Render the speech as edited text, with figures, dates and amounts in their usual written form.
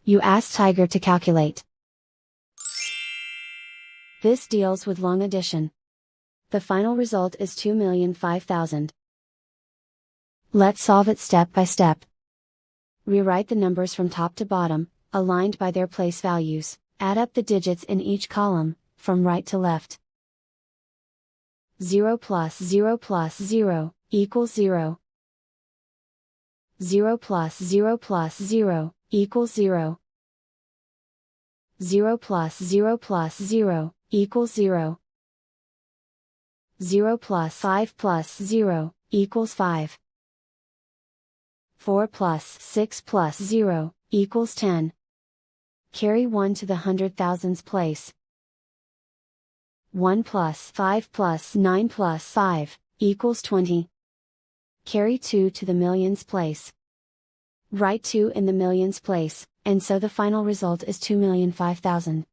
You ask Tiger to calculate. This deals with long addition. The final result is 2,005,000. Let's solve it step by step. Rewrite the numbers from top to bottom, aligned by their place values, add up the digits in each column, from right to left. 0 plus 0 plus 0, equals 0. 0 plus 0 plus 0, equals 0. 0 plus 0 plus 0, equals 0. 0 plus 5 plus 0, equals 5. 4 plus 6 plus 0, equals 10. Carry 1 to the hundred thousands place. 1 plus 5 plus 9 plus 5, equals 20. Carry 2 to the millions place. Write 2 in the millions place, and so the final result is 2,005,000.